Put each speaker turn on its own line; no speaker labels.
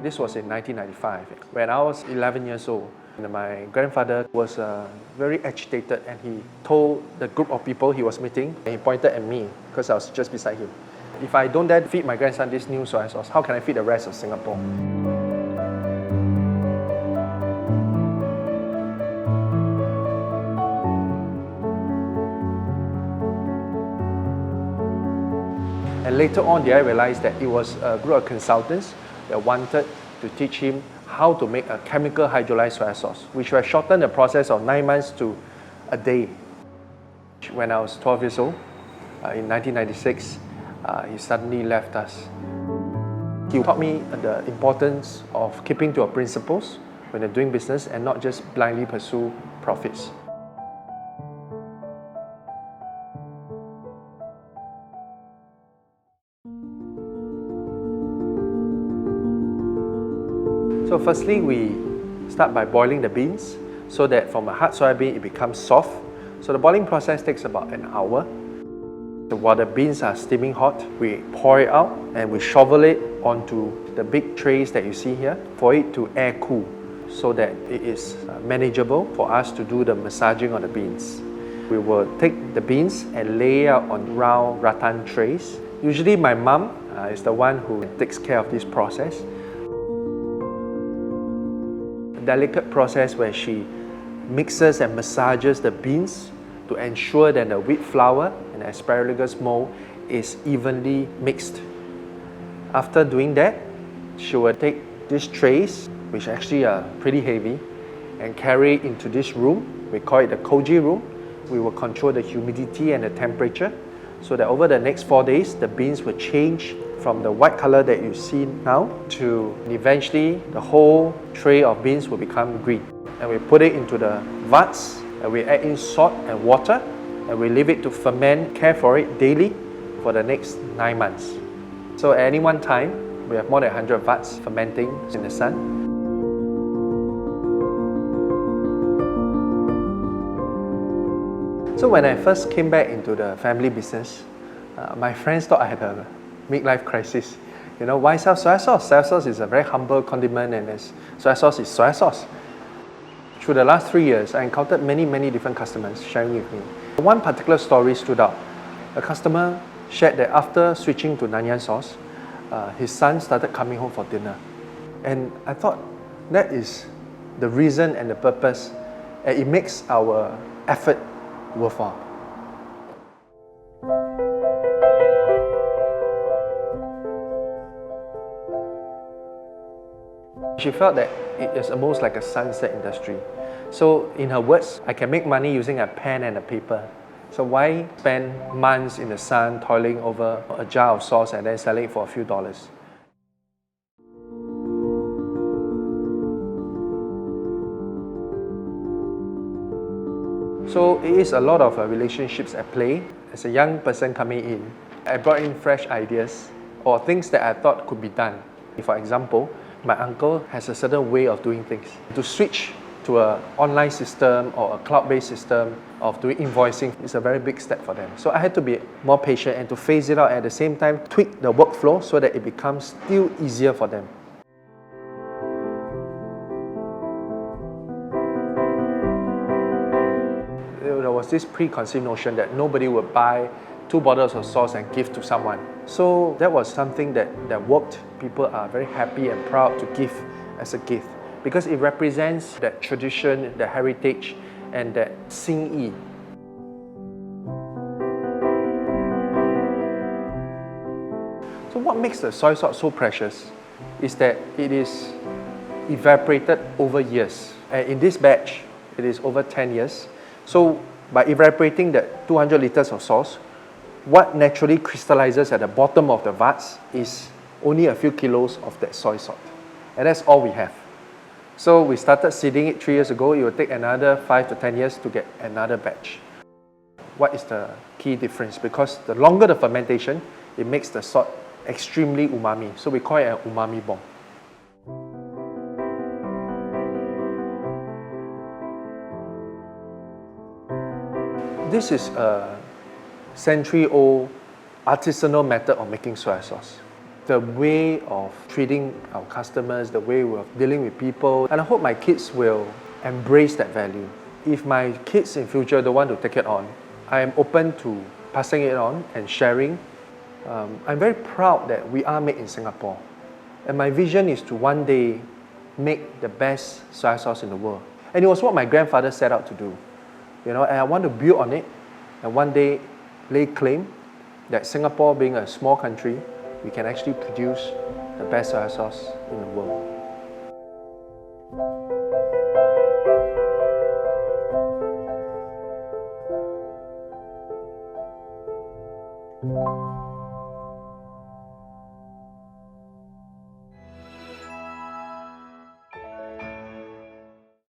This was in 1995, when I was 11 years old. And my grandfather was very agitated, and he told the group of people he was meeting, and he pointed at me because I was just beside him. If I don't dare feed my grandson this new soy sauce, how can I feed the rest of Singapore? And later on, I realized that it was a group of consultants that wanted to teach him how to make a chemical hydrolyzed soy sauce, which will shorten the process of 9 months to a day. When I was 12 years old, in 1996, he suddenly left us. He taught me the importance of keeping to your principles when you're doing business and not just blindly pursue profits. So firstly, we start by boiling the beans so that from a hard soya bean it becomes soft. So the boiling process takes about an hour. So while the beans are steaming hot, we pour it out and we shovel it onto the big trays that you see here for it to air cool so that it is manageable for us to do the massaging on the beans. We will take the beans and lay out on round rattan trays. Usually my mom is the one who takes care of this process. Delicate process where she mixes and massages the beans to ensure that the wheat flour and the asparagus mold is evenly mixed. After doing that, she will take these trays, which actually are pretty heavy, and carry it into this room. We call it the koji room. We will control the humidity and the temperature so that over the next 4 days, the beans will change from the white color that you see now to eventually the whole tray of beans will become green. And we put it into the vats and we add in salt and water and we leave it to ferment, care for it daily for the next 9 months. So at any one time, we have more than 100 vats fermenting in the sun. So when I first came back into the family business, my friends thought I had a midlife crisis. You know, why sell soy sauce? Soy sauce is a very humble condiment and soy sauce is soy sauce. Through the last 3 years, I encountered many different customers sharing with me. One particular story stood out. A customer shared that after switching to Nanyang Sauce, his son started coming home for dinner. And I thought that is the reason and the purpose, and it makes our effort worthwhile. She felt that it is almost like a sunset industry. So in her words, I can make money using a pen and a paper. So why spend months in the sun toiling over a jar of sauce and then selling it for a few dollars? So it is a lot of relationships at play. As a young person coming in, I brought in fresh ideas or things that I thought could be done. For example, my uncle has a certain way of doing things. To switch to an online system or a cloud-based system of doing invoicing is a very big step for them. So I had to be more patient and to phase it out and at the same time tweak the workflow so that it becomes still easier for them. There was this preconceived notion that nobody would buy 2 bottles of sauce and give to someone. So that was something that worked. People are very happy and proud to give as a gift because it represents that tradition, the heritage, and that Xing-yi. So what makes the soy sauce so precious is that it is evaporated over years. And in this batch, it is over 10 years. So by evaporating that 200 liters of sauce, what naturally crystallizes at the bottom of the vats is only a few kilos of that soy salt. And that's all we have. So we started seeding it 3 years ago. It will take another 5 to 10 years to get another batch. What is the key difference? Because the longer the fermentation, it makes the salt extremely umami. So we call it an umami bomb. This is a century-old artisanal method of making soy sauce. the way of treating our customers, the way of dealing with people. And I hope my kids will embrace that value. If my kids in future don't want to take it on, I am open to passing it on and sharing. I'm very proud that we are made in Singapore. And my vision is to one day make the best soy sauce in the world. And it was what my grandfather set out to do. And I want to build on it and one day lay claim that Singapore, being a small country, we can actually produce the best soy sauce in the world.